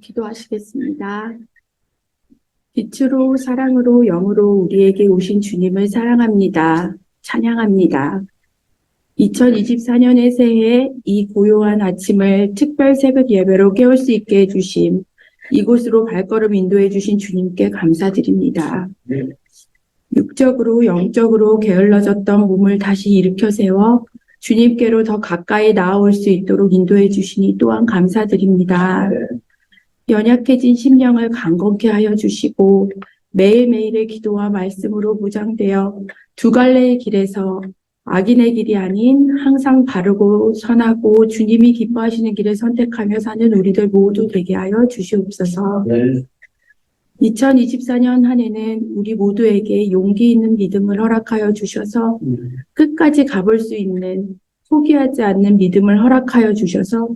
기도하시겠습니다. 빛으로 사랑으로 영으로 우리에게 오신 주님을 사랑합니다. 찬양합니다. 2024년의 새해 이 고요한 아침을 특별 새벽 예배로 깨울 수 있게 해주심, 이곳으로 발걸음 인도해 주신 주님께 감사드립니다. 육적으로 영적으로 게을러졌던 몸을 다시 일으켜 세워 주님께로 더 가까이 나아올 수 있도록 인도해 주시니 또한 감사드립니다. 연약해진 심령을 강건케 하여 주시고 매일매일의 기도와 말씀으로 무장되어 두 갈래의 길에서 악인의 길이 아닌 항상 바르고 선하고 주님이 기뻐하시는 길을 선택하며 사는 우리들 모두 되게 하여 주시옵소서. 2024년 한 해는 우리 모두에게 용기 있는 믿음을 허락하여 주셔서 끝까지 가볼 수 있는 포기하지 않는 믿음을 허락하여 주셔서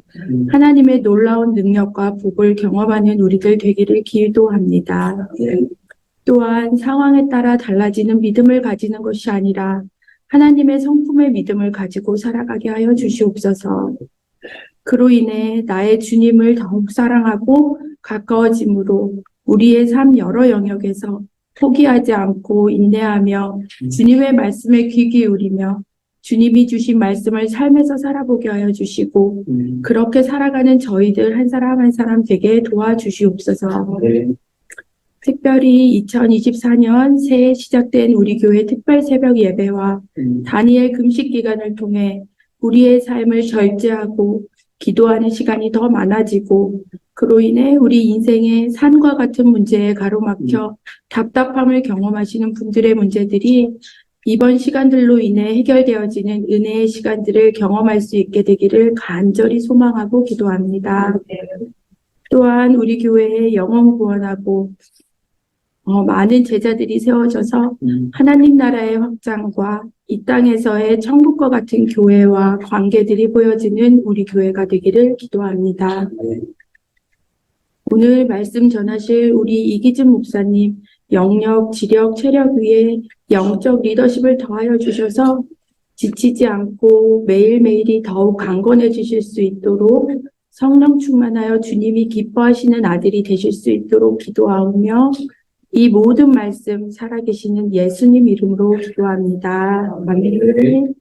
하나님의 놀라운 능력과 복을 경험하는 우리들 되기를 기도합니다. 또한 상황에 따라 달라지는 믿음을 가지는 것이 아니라 하나님의 성품의 믿음을 가지고 살아가게 하여 주시옵소서. 그로 인해 나의 주님을 더욱 사랑하고 가까워짐으로 우리의 삶 여러 영역에서 포기하지 않고 인내하며 주님의 말씀에 귀 기울이며 주님이 주신 말씀을 삶에서 살아보게 하여 주시고 그렇게 살아가는 저희들 한 사람 한 사람 되게 도와주시옵소서. 특별히 2024년 새해 시작된 우리 교회 특별 새벽 예배와 다니엘 금식 기간을 통해 우리의 삶을 절제하고 기도하는 시간이 더 많아지고 그로 인해 우리 인생의 산과 같은 문제에 가로막혀 답답함을 경험하시는 분들의 문제들이 이번 시간들로 인해 해결되어지는 은혜의 시간들을 경험할 수 있게 되기를 간절히 소망하고 기도합니다. 또한 우리 교회에 영혼 구원하고 많은 제자들이 세워져서 하나님 나라의 확장과 이 땅에서의 천국과 같은 교회와 관계들이 보여지는 우리 교회가 되기를 기도합니다. 오늘 말씀 전하실 우리 이기준 목사님 영역, 지력, 체력 위에 영적 리더십을 더하여 주셔서 지치지 않고 매일매일이 더욱 강건해지실 수 있도록 성령 충만하여 주님이 기뻐하시는 아들이 되실 수 있도록 기도하며 이 모든 말씀 살아계시는 예수님 이름으로 기도합니다. 아멘.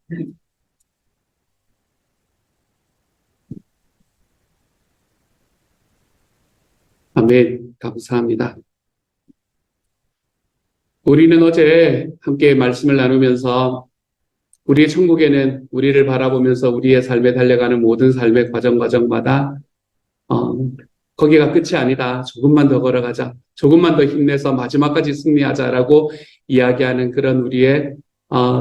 아멘. 감사합니다. 우리는 어제 함께 말씀을 나누면서 우리의 천국에는 우리를 바라보면서 우리의 삶에 달려가는 모든 삶의 과정마다 거기가 끝이 아니다. 조금만 더 걸어가자. 조금만 더 힘내서 마지막까지 승리하자라고 이야기하는 그런 우리의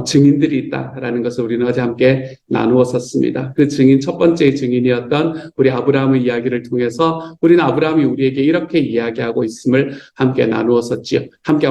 증인들이 있다라는 것을 우리는 어제 함께 나누었었습니다. 그 증인, 첫 번째 증인이었던 우리 아브라함의 이야기를 통해서 우리는 아브라함이 우리에게 이렇게 이야기하고 있음을 함께 나누었었지요. 함께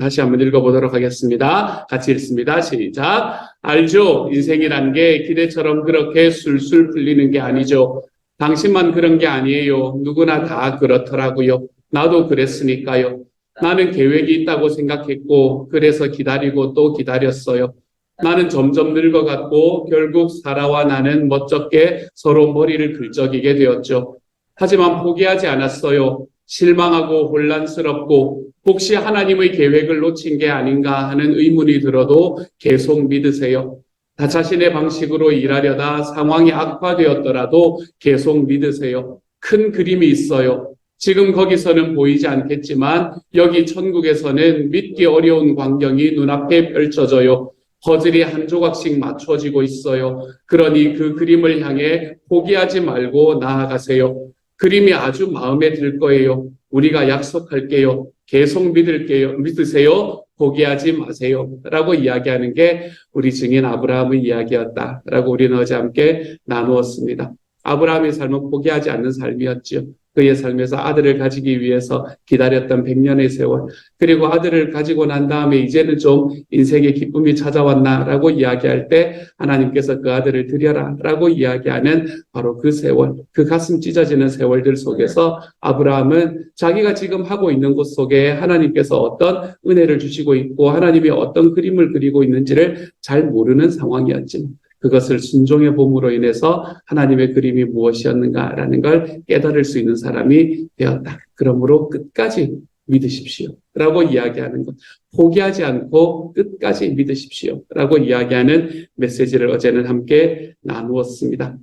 다시 한번 읽어보도록 하겠습니다. 같이 읽습니다. 시작. 알죠? 인생이란 게 기대처럼 그렇게 술술 풀리는 게 아니죠. 당신만 그런 게 아니에요. 누구나 다 그렇더라고요. 나도 그랬으니까요. 나는 계획이 있다고 생각했고 그래서 기다리고 또 기다렸어요. 나는 점점 늙어갔고 결국 사라와 나는 멋쩍게 서로 머리를 긁적이게 되었죠. 하지만 포기하지 않았어요. 실망하고 혼란스럽고 혹시 하나님의 계획을 놓친 게 아닌가 하는 의문이 들어도 계속 믿으세요. 나 자신의 방식으로 일하려다 상황이 악화되었더라도 계속 믿으세요. 큰 그림이 있어요. 지금 거기서는 보이지 않겠지만 여기 천국에서는 믿기 어려운 광경이 눈앞에 펼쳐져요. 퍼즐이 한 조각씩 맞춰지고 있어요. 그러니 그 그림을 향해 포기하지 말고 나아가세요. 그림이 아주 마음에 들 거예요. 우리가 약속할게요. 계속 믿으세요. 포기하지 마세요. 라고 이야기하는 게 우리 증인 아브라함의 이야기였다라고 우리는 어제 함께 나누었습니다. 아브라함의 삶은 포기하지 않는 삶이었죠. 그의 삶에서 아들을 가지기 위해서 기다렸던 100년의 세월, 그리고 아들을 가지고 난 다음에 이제는 좀 인생의 기쁨이 찾아왔나라고 이야기할 때 하나님께서 그 아들을 드려라 라고 이야기하는 바로 그 세월, 그 가슴 찢어지는 세월들 속에서 아브라함은 자기가 지금 하고 있는 곳 속에 하나님께서 어떤 은혜를 주시고 있고 하나님이 어떤 그림을 그리고 있는지를 잘 모르는 상황이었지만 그것을 순종해 봄으로 인해서 하나님의 그림이 무엇이었는가라는 걸 깨달을 수 있는 사람이 되었다. 그러므로 끝까지 믿으십시오. 라고 이야기하는 것. 포기하지 않고 끝까지 믿으십시오. 라고 이야기하는 메시지를 어제는 함께 나누었습니다.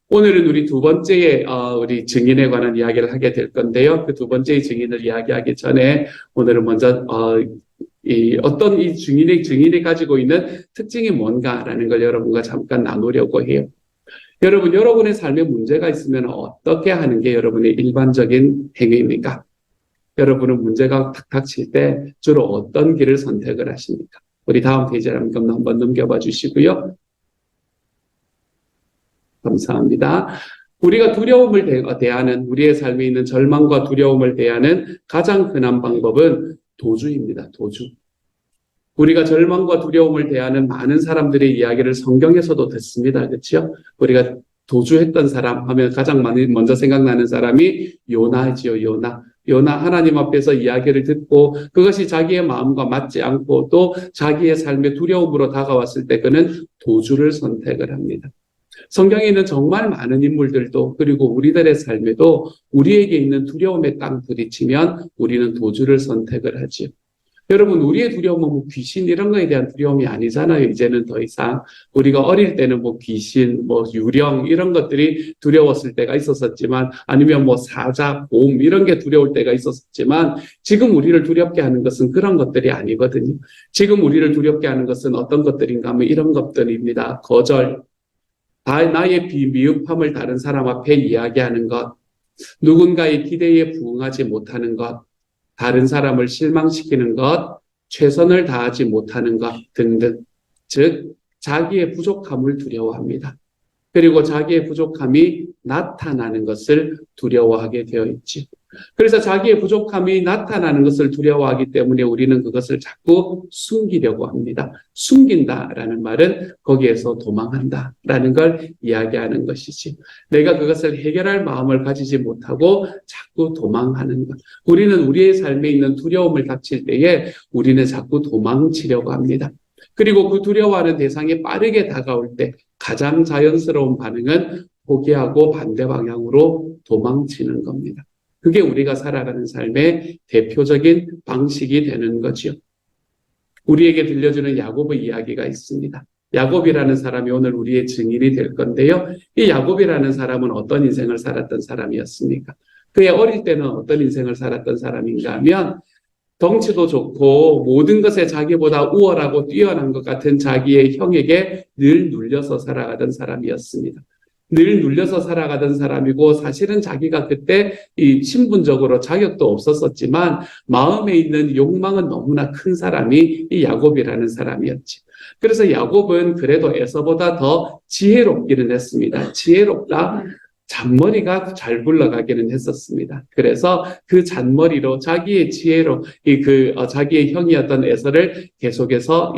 오늘은 우리 두 번째의 우리 증인에 관한 이야기를 하게 될 건데요. 그 두 번째의 증인을 이야기하기 전에 오늘은 먼저 어떤 이 증인이 가지고 있는 특징이 뭔가라는 걸 여러분과 잠깐 나누려고 해요. 여러분의 삶에 문제가 있으면 어떻게 하는 게 여러분의 일반적인 행위입니까? 여러분은 문제가 탁 닥칠 때 주로 어떤 길을 선택을 하십니까? 우리 다음 페이지를 한번 넘겨봐 주시고요. 감사합니다. 우리가 두려움을 대하는, 우리의 삶에 있는 절망과 두려움을 대하는 가장 흔한 방법은 도주입니다. 도주. 우리가 절망과 두려움을 대하는 많은 사람들의 이야기를 성경에서도 듣습니다. 그렇죠? 우리가 도주했던 사람 하면 가장 먼저 생각나는 사람이 요나지요. 요나 하나님 앞에서 이야기를 듣고 그것이 자기의 마음과 맞지 않고 또 자기의 삶의 두려움으로 다가왔을 때 그는 도주를 선택을 합니다. 성경에 있는 정말 많은 인물들도 그리고 우리들의 삶에도 우리에게 있는 두려움에 땅 부딪히면 우리는 도주를 선택을 하지요. 여러분, 우리의 두려움은 뭐 귀신 이런 거에 대한 두려움이 아니잖아요. 이제는 더 이상. 우리가 어릴 때는 뭐 귀신, 뭐 유령 이런 것들이 두려웠을 때가 있었지만 아니면 뭐 사자, 곰 이런 게 두려울 때가 있었지만 지금 우리를 두렵게 하는 것은 그런 것들이 아니거든요. 지금 우리를 두렵게 하는 것은 어떤 것들인가 하면 이런 것들입니다. 거절, 나의 미흡함을 다른 사람 앞에 이야기하는 것, 누군가의 기대에 부응하지 못하는 것, 다른 사람을 실망시키는 것, 최선을 다하지 못하는 것 등등. 즉, 자기의 부족함을 두려워합니다. 그리고 자기의 부족함이 나타나는 것을 두려워하게 되어 있지. 그래서 자기의 부족함이 나타나는 것을 두려워하기 때문에 우리는 그것을 자꾸 숨기려고 합니다. 숨긴다라는 말은 거기에서 도망한다라는 걸 이야기하는 것이지. 내가 그것을 해결할 마음을 가지지 못하고 자꾸 도망하는 것. 우리는 우리의 삶에 있는 두려움을 닥칠 때에 우리는 자꾸 도망치려고 합니다. 그리고 그 두려워하는 대상이 빠르게 다가올 때 가장 자연스러운 반응은 포기하고 반대 방향으로 도망치는 겁니다. 그게 우리가 살아가는 삶의 대표적인 방식이 되는 거죠. 우리에게 들려주는 야곱의 이야기가 있습니다. 야곱이라는 사람이 오늘 우리의 증인이 될 건데요. 이 야곱이라는 사람은 어떤 인생을 살았던 사람이었습니까? 그의 어릴 때는 어떤 인생을 살았던 사람인가 하면 덩치도 좋고 모든 것에 자기보다 우월하고 뛰어난 것 같은 자기의 형에게 늘 눌려서 살아가던 사람이었습니다. 늘 눌려서 살아가던 사람이고 사실은 자기가 그때 이 신분적으로 자격도 없었지만 마음에 있는 욕망은 너무나 큰 사람이 이 야곱이라는 사람이었지. 그래서 야곱은 그래도 에서보다 더 지혜롭기는 했습니다. 지혜롭다. 잔머리가 잘 굴러가기는 했었습니다. 그래서 그 잔머리로 자기의 지혜로 자기의 형이었던 에서를 계속해서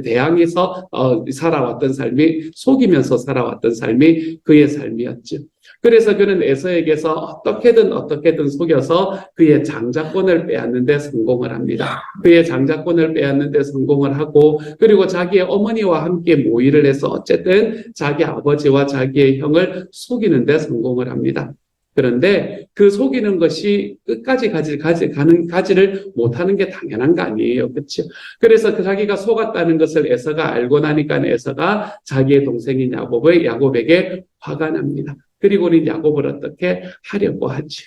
대항해서 살아왔던 삶이 속이면서 살아왔던 삶이 그의 삶이었죠. 그래서 그는 에서에게서 어떻게든 속여서 그의 장자권을 빼앗는 데 성공을 합니다. 그의 장자권을 빼앗는 데 성공을 하고 그리고 자기의 어머니와 함께 모의를 해서 어쨌든 자기 아버지와 자기의 형을 속이는 데 성공을 합니다. 그런데 그 속이는 것이 끝까지 가지를 못하는 게 당연한 거 아니에요. 그렇죠? 그래서 자기가 속았다는 것을 에서가 알고 나니까 에서가 자기의 동생인 야곱에게 화가 납니다. 그리고는 야곱을 어떻게 하려고 하지.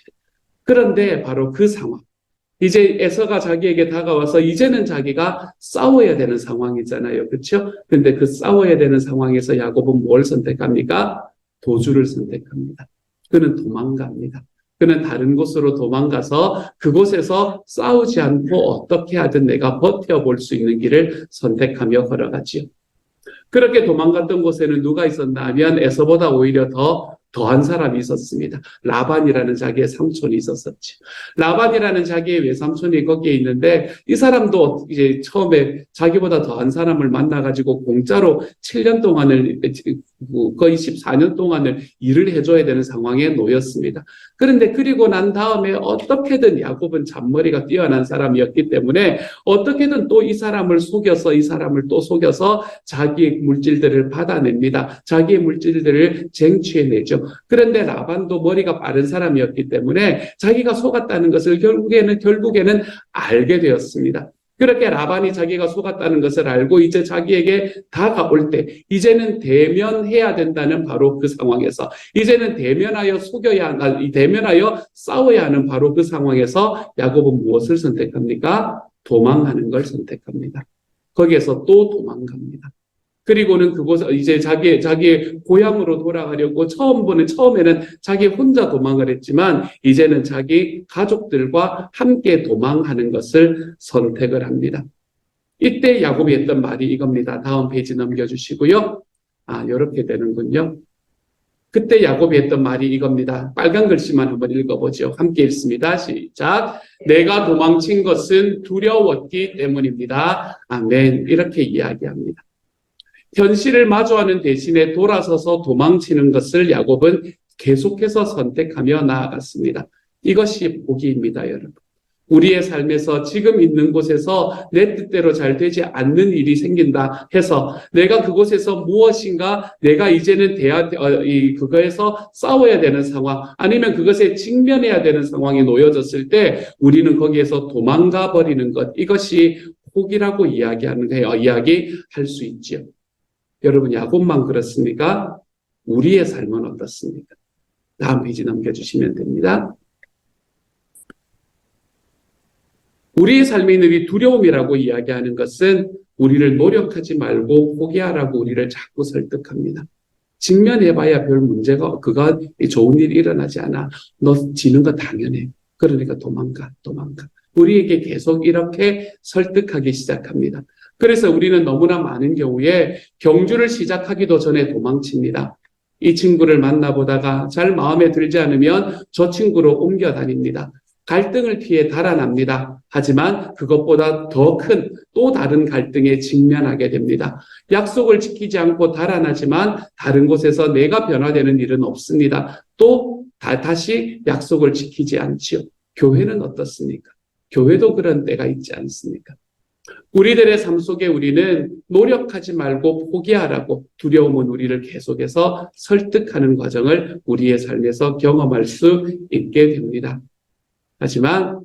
그런데 바로 그 상황. 이제 에서가 자기에게 다가와서 이제는 자기가 싸워야 되는 상황이잖아요. 그렇죠? 근데 그 싸워야 되는 상황에서 야곱은 뭘 선택합니까? 도주를 선택합니다. 그는 도망갑니다. 그는 다른 곳으로 도망가서 그곳에서 싸우지 않고 어떻게 하든 내가 버텨볼 수 있는 길을 선택하며 걸어가지요. 그렇게 도망갔던 곳에는 누가 있었나 하면 에서보다 오히려 더 더한 사람이 있었습니다. 라반이라는 자기의 삼촌이 있었었죠. 라반이라는 자기의 외삼촌이 거기에 있는데 이 사람도 이제 처음에 자기보다 더한 사람을 만나가지고 공짜로 7년 동안을 거의 14년 동안을 일을 해줘야 되는 상황에 놓였습니다. 그런데 그리고 난 다음에 어떻게든 야곱은 잔머리가 뛰어난 사람이었기 때문에 어떻게든 또 이 사람을 속여서 이 사람을 또 속여서 자기의 물질들을 받아냅니다. 자기의 물질들을 쟁취해내죠. 그런데 라반도 머리가 빠른 사람이었기 때문에 자기가 속았다는 것을 결국에는 알게 되었습니다. 그렇게 라반이 자기가 속았다는 것을 알고 이제 자기에게 다가올 때 이제는 대면해야 된다는 바로 그 상황에서 이제는 대면하여 대면하여 싸워야 하는 바로 그 상황에서 야곱은 무엇을 선택합니까? 도망하는 걸 선택합니다. 거기에서 또 도망갑니다. 그리고는 그곳 이제 자기의 고향으로 돌아가려고 처음에는 자기 혼자 도망을 했지만 이제는 자기 가족들과 함께 도망하는 것을 선택을 합니다. 이때 야곱이 했던 말이 이겁니다. 다음 페이지 넘겨주시고요. 이렇게 되는군요. 그때 야곱이 했던 말이 이겁니다. 빨간 글씨만 한번 읽어보죠. 함께 읽습니다. 시작. 내가 도망친 것은 두려웠기 때문입니다. 아멘. 이렇게 이야기합니다. 현실을 마주하는 대신에 돌아서서 도망치는 것을 야곱은 계속해서 선택하며 나아갔습니다. 이것이 복이입니다, 여러분. 우리의 삶에서 지금 있는 곳에서 내 뜻대로 잘 되지 않는 일이 생긴다 해서 내가 그곳에서 무엇인가 내가 이제는 그거에서 싸워야 되는 상황 아니면 그것에 직면해야 되는 상황이 놓여졌을 때 우리는 거기에서 도망가 버리는 것 이것이 복이라고 이야기할 수 있지요. 여러분 야곱만 그렇습니까? 우리의 삶은 어떻습니까? 다음 페이지 넘겨주시면 됩니다. 우리의 삶에 있는 이 두려움이라고 이야기하는 것은 우리를 노력하지 말고 포기하라고 우리를 자꾸 설득합니다. 직면해봐야 별 문제가 그가 좋은 일이 일어나지 않아. 너 지는 거 당연해. 그러니까 도망가. 우리에게 계속 이렇게 설득하기 시작합니다. 그래서 우리는 너무나 많은 경우에 경주를 시작하기도 전에 도망칩니다. 이 친구를 만나보다가 잘 마음에 들지 않으면 저 친구로 옮겨 다닙니다. 갈등을 피해 달아납니다. 하지만 그것보다 더 큰 또 다른 갈등에 직면하게 됩니다. 약속을 지키지 않고 달아나지만 다른 곳에서 내가 변화되는 일은 없습니다. 또 다시 약속을 지키지 않지요. 교회는 어떻습니까? 교회도 그런 때가 있지 않습니까? 우리들의 삶 속에 우리는 노력하지 말고 포기하라고 두려움은 우리를 계속해서 설득하는 과정을 우리의 삶에서 경험할 수 있게 됩니다. 하지만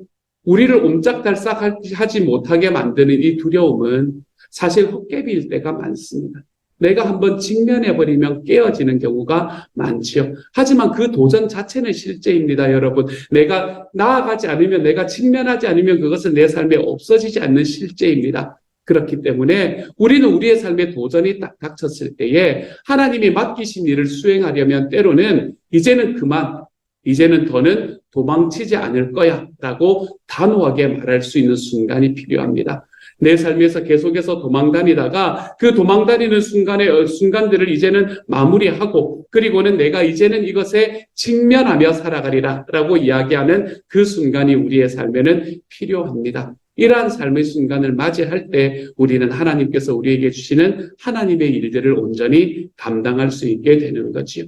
우리를 옴짝달싹하지 못하게 만드는 이 두려움은 사실 헛개비일 때가 많습니다. 내가 한번 직면해버리면 깨어지는 경우가 많지요. 하지만 그 도전 자체는 실제입니다, 여러분. 내가 나아가지 않으면, 내가 직면하지 않으면 그것은 내 삶에 없어지지 않는 실제입니다. 그렇기 때문에 우리는 우리의 삶에 도전이 딱 닥쳤을 때에 하나님이 맡기신 일을 수행하려면 때로는 이제는 그만, 이제는 더는 도망치지 않을 거야 라고 단호하게 말할 수 있는 순간이 필요합니다. 내 삶에서 계속해서 도망다니다가 그 도망다니는 순간들을 이제는 마무리하고 그리고는 내가 이제는 이것에 직면하며 살아가리라 라고 이야기하는 그 순간이 우리의 삶에는 필요합니다. 이러한 삶의 순간을 맞이할 때 우리는 하나님께서 우리에게 주시는 하나님의 일들을 온전히 감당할 수 있게 되는 거지요.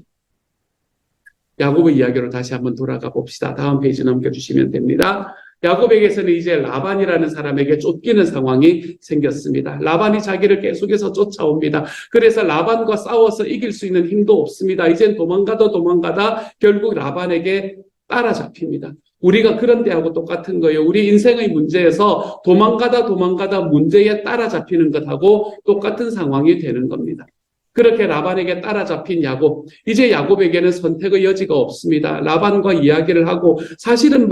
야곱의 이야기로 다시 한번 돌아가 봅시다. 다음 페이지 넘겨주시면 됩니다. 야곱에게서는 이제 라반이라는 사람에게 쫓기는 상황이 생겼습니다. 라반이 자기를 계속해서 쫓아옵니다. 그래서 라반과 싸워서 이길 수 있는 힘도 없습니다. 이젠 도망가다 결국 라반에게 따라잡힙니다. 우리가 그런 때하고 똑같은 거예요. 우리 인생의 문제에서 도망가다 문제에 따라잡히는 것하고 똑같은 상황이 되는 겁니다. 그렇게 라반에게 따라잡힌 야곱, 이제 야곱에게는 선택의 여지가 없습니다. 라반과 이야기를 하고 사실은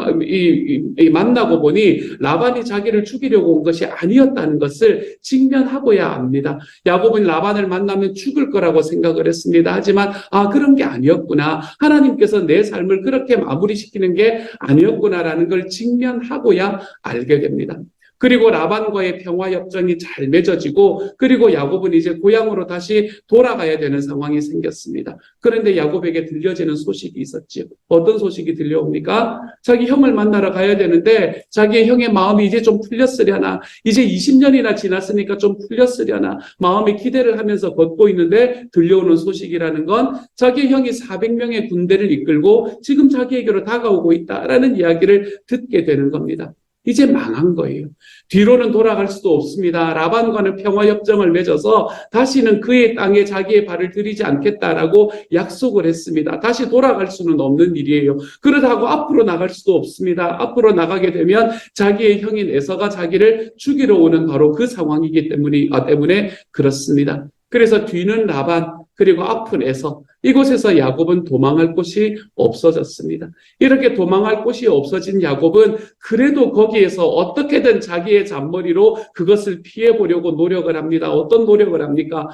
만나고 보니 라반이 자기를 죽이려고 온 것이 아니었다는 것을 직면하고야 합니다. 야곱은 라반을 만나면 죽을 거라고 생각을 했습니다. 하지만 그런 게 아니었구나. 하나님께서 내 삶을 그렇게 마무리시키는 게 아니었구나라는 걸 직면하고야 알게 됩니다. 그리고 라반과의 평화협정이 잘 맺어지고 그리고 야곱은 이제 고향으로 다시 돌아가야 되는 상황이 생겼습니다. 그런데 야곱에게 들려지는 소식이 있었지요. 어떤 소식이 들려옵니까? 자기 형을 만나러 가야 되는데 자기의 형의 마음이 이제 좀 풀렸으려나, 이제 20년이나 지났으니까 좀 풀렸으려나 마음의 기대를 하면서 걷고 있는데 들려오는 소식이라는 건 자기 형이 400명의 군대를 이끌고 지금 자기에게로 다가오고 있다라는 이야기를 듣게 되는 겁니다. 이제 망한 거예요. 뒤로는 돌아갈 수도 없습니다. 라반과는 평화협정을 맺어서 다시는 그의 땅에 자기의 발을 들이지 않겠다라고 약속을 했습니다. 다시 돌아갈 수는 없는 일이에요. 그러다고 앞으로 나갈 수도 없습니다. 앞으로 나가게 되면 자기의 형인 에서가 자기를 죽이러 오는 바로 그 상황이기 때문에 그렇습니다. 그래서 뒤는 라반, 그리고 앞은 에서, 이곳에서 야곱은 도망할 곳이 없어졌습니다. 이렇게 도망할 곳이 없어진 야곱은 그래도 거기에서 어떻게든 자기의 잔머리로 그것을 피해보려고 노력을 합니다. 어떤 노력을 합니까?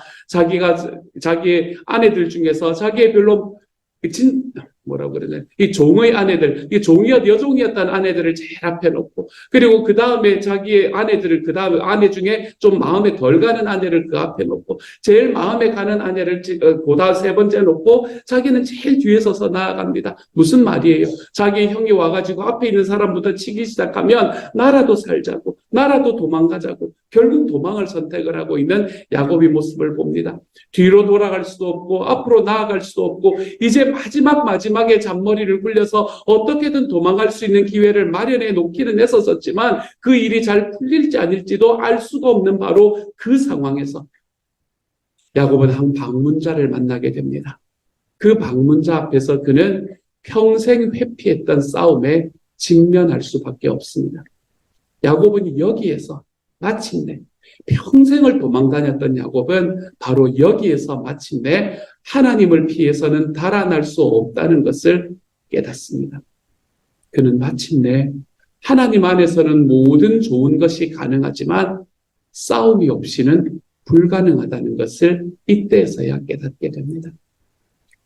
자기의 아내들 중에서 자기의 별로 뭐라고 그러냐, 이 종의 아내들, 이 여종이었던 아내들을 제일 앞에 놓고, 그리고 그 다음에 자기의 아내들을, 그 다음에 아내 중에 좀 마음에 덜 가는 아내를 그 앞에 놓고, 제일 마음에 가는 아내를 보다 세 번째 놓고, 자기는 제일 뒤에 서서 나아갑니다. 무슨 말이에요? 자기 형이 와가지고 앞에 있는 사람부터 치기 시작하면 나라도 살자고, 나라도 도망가자고, 결국 도망을 선택을 하고 있는 야곱의 모습을 봅니다. 뒤로 돌아갈 수도 없고 앞으로 나아갈 수도 없고 이제 마지막에 잔머리를 굴려서 어떻게든 도망갈 수 있는 기회를 마련해 놓기는 했었지만 그 일이 잘 풀릴지 아닐지도 알 수가 없는 바로 그 상황에서 야곱은 한 방문자를 만나게 됩니다. 그 방문자 앞에서 그는 평생 회피했던 싸움에 직면할 수밖에 없습니다. 야곱은 여기에서 마침내 평생을 도망다녔던 야곱은 바로 여기에서 마침내 하나님을 피해서는 달아날 수 없다는 것을 깨닫습니다. 그는 마침내 하나님 안에서는 모든 좋은 것이 가능하지만 싸움이 없이는 불가능하다는 것을 이때에서야 깨닫게 됩니다.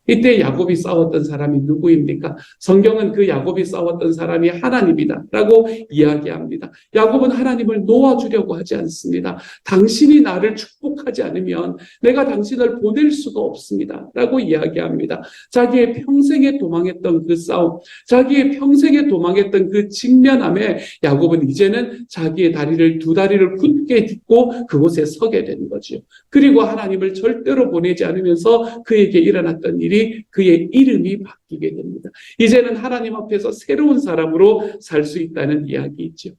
이때 야곱이 싸웠던 사람이 누구입니까? 성경은 그 야곱이 싸웠던 사람이 하나님이다 라고 이야기합니다. 야곱은 하나님을 놓아주려고 하지 않습니다. 당신이 나를 축복하지 않으면 내가 당신을 보낼 수가 없습니다 라고 이야기합니다. 자기의 평생에 도망했던 그 싸움, 자기의 평생에 도망했던 그 직면함에 야곱은 이제는 자기의 두 다리를 굳게 딛고 그곳에 서게 되는 거죠. 그리고 하나님을 절대로 보내지 않으면서 그에게 일어났던 일이 그의 이름이 바뀌게 됩니다. 이제는 하나님 앞에서 새로운 사람으로 살 수 있다는 이야기이죠.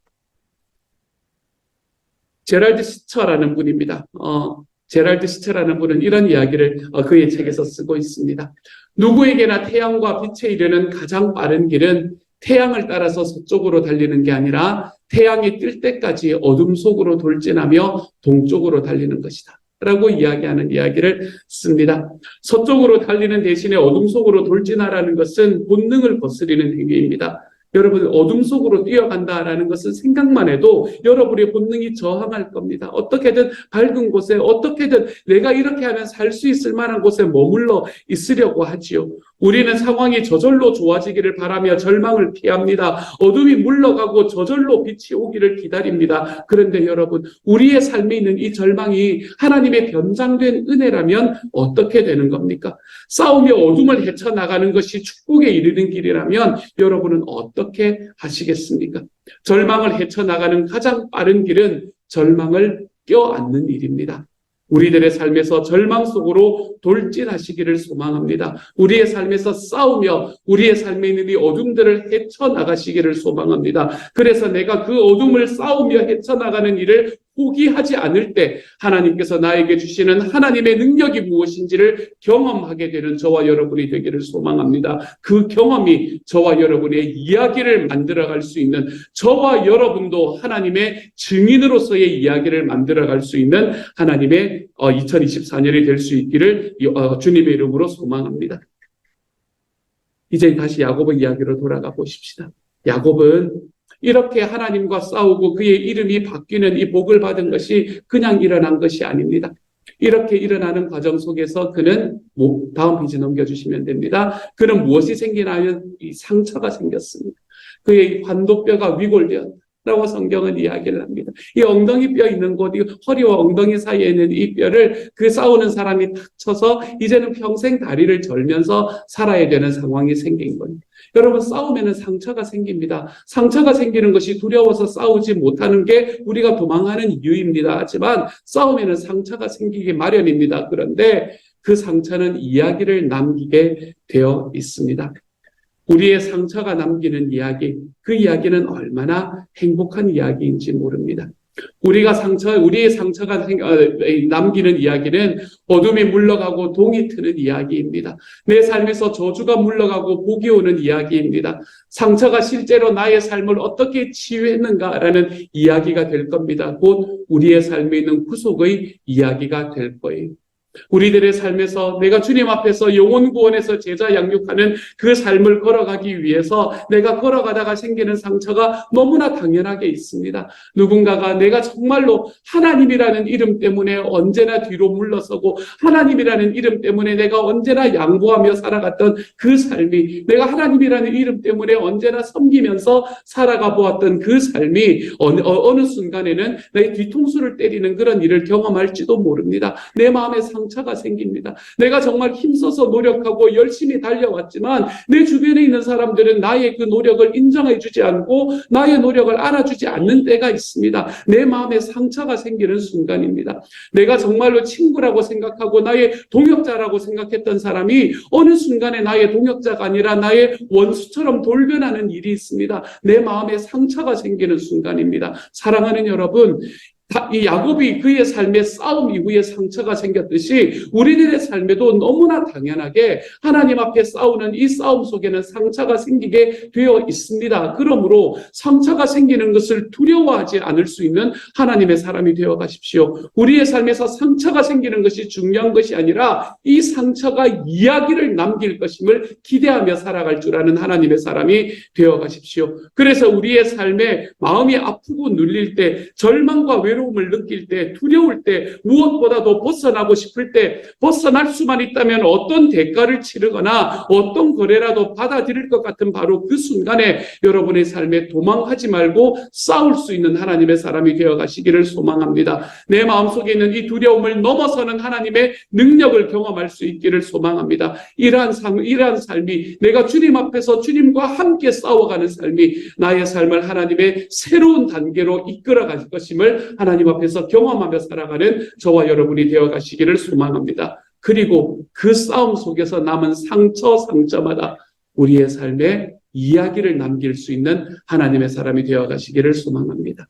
제랄드 시처라는 분입니다. 제랄드 시처라는 분은 이런 이야기를 그의 책에서 쓰고 있습니다. 누구에게나 태양과 빛에 이르는 가장 빠른 길은 태양을 따라서 서쪽으로 달리는 게 아니라 태양이 뜰 때까지 어둠 속으로 돌진하며 동쪽으로 달리는 것이다 라고 이야기하는 이야기를 씁니다. 서쪽으로 달리는 대신에 어둠 속으로 돌진하라는 것은 본능을 거스리는 행위입니다. 여러분, 어둠 속으로 뛰어간다라는 것은 생각만 해도 여러분의 본능이 저항할 겁니다. 어떻게든 밝은 곳에, 어떻게든 내가 이렇게 하면 살 수 있을 만한 곳에 머물러 있으려고 하지요. 우리는 상황이 저절로 좋아지기를 바라며 절망을 피합니다. 어둠이 물러가고 저절로 빛이 오기를 기다립니다. 그런데 여러분, 우리의 삶에 있는 이 절망이 하나님의 변장된 은혜라면 어떻게 되는 겁니까? 싸우며 어둠을 헤쳐나가는 것이 축복에 이르는 길이라면 여러분은 어떻게 하시겠습니까? 절망을 헤쳐나가는 가장 빠른 길은 절망을 껴안는 일입니다. 우리들의 삶에서 절망 속으로 돌진하시기를 소망합니다. 우리의 삶에서 싸우며 우리의 삶에 있는 이 어둠들을 헤쳐나가시기를 소망합니다. 그래서 내가 그 어둠을 싸우며 헤쳐나가는 일을 포기하지 않을 때 하나님께서 나에게 주시는 하나님의 능력이 무엇인지를 경험하게 되는 저와 여러분이 되기를 소망합니다. 그 경험이 저와 여러분의 이야기를 만들어갈 수 있는, 저와 여러분도 하나님의 증인으로서의 이야기를 만들어갈 수 있는 하나님의 2024년이 될 수 있기를 주님의 이름으로 소망합니다. 이제 다시 야곱의 이야기로 돌아가 보십시다. 야곱은 이렇게 하나님과 싸우고 그의 이름이 바뀌는 이 복을 받은 것이 그냥 일어난 것이 아닙니다. 이렇게 일어나는 과정 속에서 그는, 다음 페이지 넘겨주시면 됩니다. 그는 무엇이 생기냐면 이 상처가 생겼습니다. 그의 환도뼈가 위골되었다. 라고 성경은 이야기를 합니다. 이 엉덩이 뼈 있는 곳, 이 허리와 엉덩이 사이에 있는 이 뼈를 그 싸우는 사람이 탁 쳐서 이제는 평생 다리를 절면서 살아야 되는 상황이 생긴 거예요. 여러분, 싸우면은 상처가 생깁니다. 상처가 생기는 것이 두려워서 싸우지 못하는 게 우리가 도망하는 이유입니다. 하지만 싸우면은 상처가 생기기 마련입니다. 그런데 그 상처는 이야기를 남기게 되어 있습니다. 우리의 상처가 남기는 이야기, 그 이야기는 얼마나 행복한 이야기인지 모릅니다. 우리의 상처가 남기는 이야기는 어둠이 물러가고 동이 트는 이야기입니다. 내 삶에서 저주가 물러가고 복이 오는 이야기입니다. 상처가 실제로 나의 삶을 어떻게 치유했는가라는 이야기가 될 겁니다. 곧 우리의 삶에 있는 구속의 이야기가 될 거예요. 우리들의 삶에서 내가 주님 앞에서 영혼 구원에서 제자 양육하는 그 삶을 걸어가기 위해서 내가 걸어가다가 생기는 상처가 너무나 당연하게 있습니다. 누군가가 내가 정말로 하나님이라는 이름 때문에 언제나 뒤로 물러서고 하나님이라는 이름 때문에 내가 언제나 양보하며 살아갔던 그 삶이, 내가 하나님이라는 이름 때문에 언제나 섬기면서 살아가 보았던 그 삶이 어느 순간에는 내 뒤통수를 때리는 그런 일을 경험할지도 모릅니다. 내 마음에 상처가 생깁니다. 내가 정말 힘써서 노력하고 열심히 달려왔지만 내 주변에 있는 사람들은 나의 그 노력을 인정해 주지 않고 나의 노력을 알아주지 않는 때가 있습니다. 내 마음에 상처가 생기는 순간입니다. 내가 정말로 친구라고 생각하고 나의 동역자라고 생각했던 사람이 어느 순간에 나의 동역자가 아니라 나의 원수처럼 돌변하는 일이 있습니다. 내 마음에 상처가 생기는 순간입니다. 사랑하는 여러분, 이 야곱이 그의 삶의 싸움 이후에 상처가 생겼듯이 우리들의 삶에도 너무나 당연하게 하나님 앞에 싸우는 이 싸움 속에는 상처가 생기게 되어 있습니다. 그러므로 상처가 생기는 것을 두려워하지 않을 수 있는 하나님의 사람이 되어 가십시오. 우리의 삶에서 상처가 생기는 것이 중요한 것이 아니라 이 상처가 이야기를 남길 것임을 기대하며 살아갈 줄 아는 하나님의 사람이 되어 가십시오. 그래서 우리의 삶에 마음이 아프고 눌릴 때, 절망과 외로움을 느낄 때, 두려울 때, 무엇보다도 벗어나고 싶을 때, 벗어날 수만 있다면 어떤 대가를 치르거나 어떤 거래라도 받아들일 것 같은 바로 그 순간에 여러분의 삶에 도망하지 말고 싸울 수 있는 하나님의 사람이 되어 가시기를 소망합니다. 내 마음속에 있는 이 두려움을 넘어서는 하나님의 능력을 경험할 수 있기를 소망합니다. 이러한 삶이, 내가 주님 앞에서 주님과 함께 싸워가는 삶이 나의 삶을 하나님의 새로운 단계로 이끌어갈 것임을 하나님 앞에서 경험하며 살아가는 저와 여러분이 되어 가시기를 소망합니다. 그리고 그 싸움 속에서 남은 상처마다 우리의 삶에 이야기를 남길 수 있는 하나님의 사람이 되어 가시기를 소망합니다.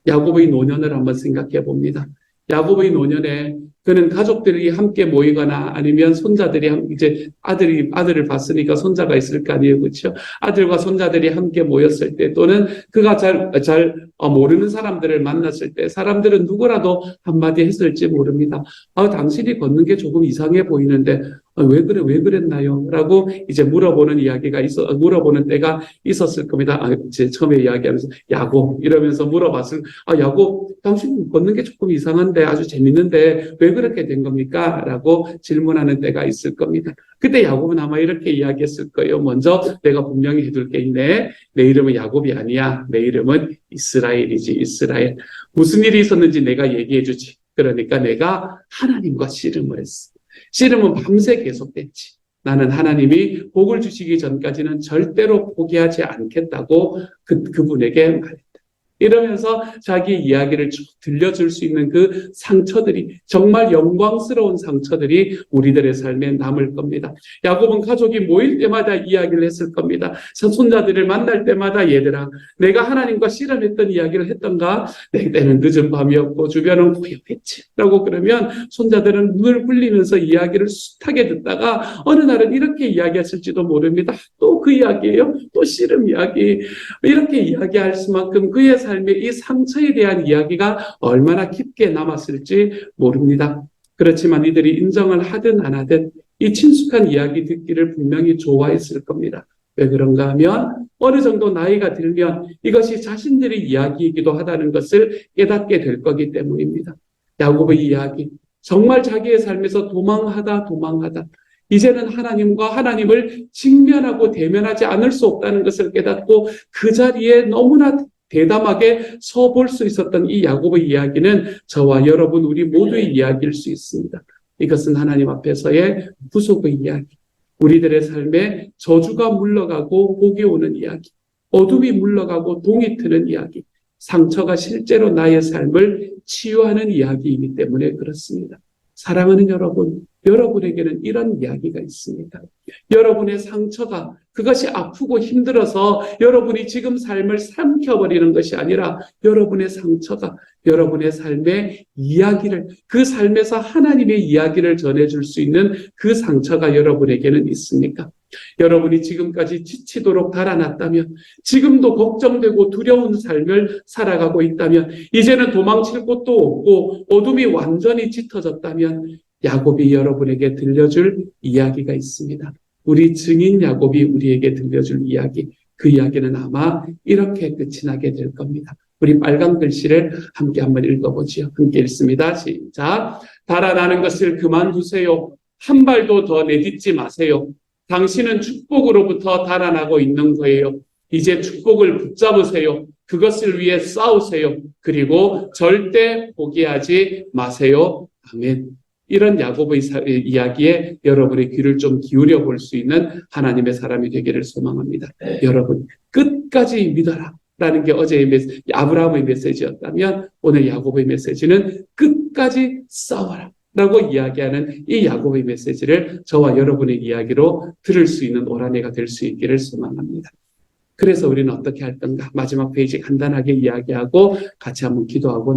야곱의 노년을 한번 생각해 봅니다. 야곱의 노년에 그는 가족들이 함께 모이거나 아니면 손자들이 이제 아들을 봤으니까 손자가 있을 거 아니에요, 그렇죠? 아들과 손자들이 함께 모였을 때, 또는 그가 잘 모르는 사람들을 만났을 때, 사람들은 누구라도 한마디 했을지 모릅니다. 당신이 걷는 게 조금 이상해 보이는데 왜 그랬나요? 라고 이제 물어보는 때가 있었을 겁니다. 제 처음에 이야기하면서 야곱 이러면서 물어봤을, 야곱, 당신 걷는 게 조금 이상한데 아주 재밌는데 왜 그렇게 된 겁니까? 라고 질문하는 때가 있을 겁니다. 그때 야곱은 아마 이렇게 이야기했을 거예요. 먼저 내가 분명히 해둘 게 있네. 내 이름은 야곱이 아니야. 내 이름은 이스라엘이지. 이스라엘. 무슨 일이 있었는지 내가 얘기해 주지. 그러니까 내가 하나님과 씨름을 했어. 씨름은 밤새 계속됐지. 나는 하나님이 복을 주시기 전까지는 절대로 포기하지 않겠다고 그분에게 말했다. 이러면서 자기 이야기를 쭉 들려줄 수 있는 그 상처들이, 정말 영광스러운 상처들이 우리들의 삶에 남을 겁니다. 야곱은 가족이 모일 때마다 이야기를 했을 겁니다. 손자들을 만날 때마다 얘들아, 내가 하나님과 씨름했던 이야기를 했던가? 내 때는 늦은 밤이었고 주변은 고요했지. 라고 그러면 손자들은 눈을 굴리면서 이야기를 숱하게 듣다가 어느 날은 이렇게 이야기했을지도 모릅니다. 또 그 이야기예요? 또 씨름 이야기. 이렇게 이야기할 수만큼 그의 삶에 이 상처에 대한 이야기가 얼마나 깊게 남았을지 모릅니다. 그렇지만 이들이 인정을 하든 안 하든 이 친숙한 이야기 듣기를 분명히 좋아했을 겁니다. 왜 그런가 하면 어느 정도 나이가 들면 이것이 자신들의 이야기이기도 하다는 것을 깨닫게 될 거기 때문입니다. 야곱의 이야기, 정말 자기의 삶에서 도망하다 이제는 하나님과 하나님을 직면하고 대면하지 않을 수 없다는 것을 깨닫고 그 자리에 너무나 대담하게 서볼 수 있었던 이 야곱의 이야기는 저와 여러분 우리 모두의 이야기일 수 있습니다. 이것은 하나님 앞에서의 구속의 이야기, 우리들의 삶에 저주가 물러가고 복이 오는 이야기, 어둠이 물러가고 동이 트는 이야기, 상처가 실제로 나의 삶을 치유하는 이야기이기 때문에 그렇습니다. 사랑하는 여러분, 여러분에게는 이런 이야기가 있습니다. 여러분의 상처가 그것이 아프고 힘들어서 여러분이 지금 삶을 삼켜버리는 것이 아니라 여러분의 상처가 여러분의 삶의 이야기를, 그 삶에서 하나님의 이야기를 전해줄 수 있는 그 상처가 여러분에게는 있습니까? 여러분이 지금까지 지치도록 달아났다면, 지금도 걱정되고 두려운 삶을 살아가고 있다면, 이제는 도망칠 곳도 없고 어둠이 완전히 짙어졌다면 야곱이 여러분에게 들려줄 이야기가 있습니다. 우리 증인 야곱이 우리에게 들려줄 이야기, 그 이야기는 아마 이렇게 끝이 나게 될 겁니다. 우리 빨간 글씨를 함께 한번 읽어보지요. 함께 읽습니다. 시작. 달아나는 것을 그만두세요. 한 발도 더 내딛지 마세요. 당신은 축복으로부터 달아나고 있는 거예요. 이제 축복을 붙잡으세요. 그것을 위해 싸우세요. 그리고 절대 포기하지 마세요. 아멘. 이런 야곱의 이야기에 여러분의 귀를 좀 기울여 볼 수 있는 하나님의 사람이 되기를 소망합니다. 여러분, 끝까지 믿어라 라는 게 어제의 아브라함의 메시지였다면 오늘 야곱의 메시지는 끝까지 싸워라 라고 이야기하는 이 야곱의 메시지를 저와 여러분의 이야기로 들을 수 있는 올 한 해가 될 수 있기를 소망합니다. 그래서 우리는 어떻게 할 건가? 마지막 페이지 간단하게 이야기하고 같이 한번 기도하며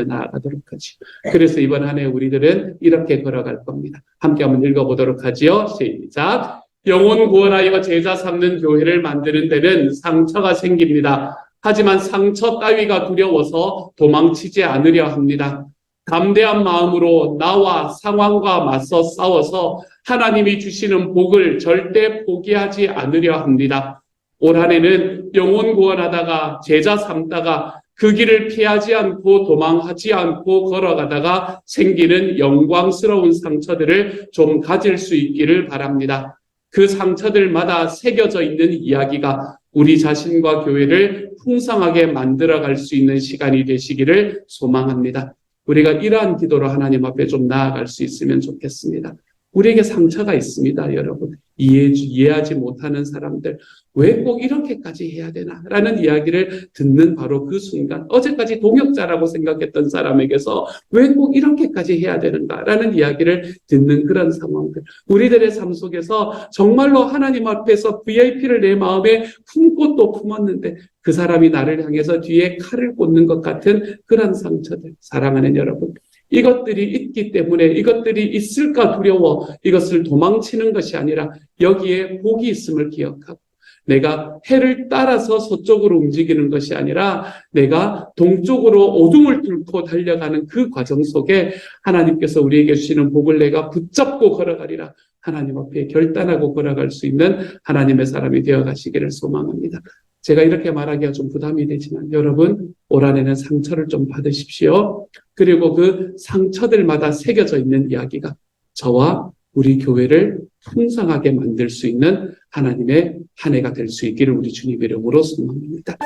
나아가도록 하죠. 그래서 이번 한 해 우리들은 이렇게 걸어갈 겁니다. 함께 한번 읽어보도록 하지요. 시작. 영혼 구원하여 제자 삼는 교회를 만드는 데는 상처가 생깁니다. 하지만 상처 따위가 두려워서 도망치지 않으려 합니다. 담대한 마음으로 나와 상황과 맞서 싸워서 하나님이 주시는 복을 절대 포기하지 않으려 합니다. 올 한 해는 영혼 구원하다가 제자 삼다가 그 길을 피하지 않고 도망하지 않고 걸어가다가 생기는 영광스러운 상처들을 좀 가질 수 있기를 바랍니다. 그 상처들마다 새겨져 있는 이야기가 우리 자신과 교회를 풍성하게 만들어갈 수 있는 시간이 되시기를 소망합니다. 우리가 이러한 기도로 하나님 앞에 좀 나아갈 수 있으면 좋겠습니다. 우리에게 상처가 있습니다, 여러분. 이해하지 못하는 사람들, 왜 꼭 이렇게까지 해야 되나? 라는 이야기를 듣는 바로 그 순간, 어제까지 동역자라고 생각했던 사람에게서 왜 꼭 이렇게까지 해야 되는가? 라는 이야기를 듣는 그런 상황들. 우리들의 삶 속에서 정말로 하나님 앞에서 VIP를 내 마음에 품고 또 품었는데 그 사람이 나를 향해서 뒤에 칼을 꽂는 것 같은 그런 상처들. 사랑하는 여러분. 이것들이 있기 때문에 이것들이 있을까 두려워 이것을 도망치는 것이 아니라 여기에 복이 있음을 기억하고 내가 해를 따라서 서쪽으로 움직이는 것이 아니라 내가 동쪽으로 어둠을 뚫고 달려가는 그 과정 속에 하나님께서 우리에게 주시는 복을 내가 붙잡고 걸어가리라. 하나님 앞에 결단하고 걸어갈 수 있는 하나님의 사람이 되어가시기를 소망합니다. 제가 이렇게 말하기가 좀 부담이 되지만 여러분 올 한 해는 상처를 좀 받으십시오. 그리고 그 상처들마다 새겨져 있는 이야기가 저와 우리 교회를 풍성하게 만들 수 있는 하나님의 한 해가 될 수 있기를 우리 주님의 이름으로 소망합니다.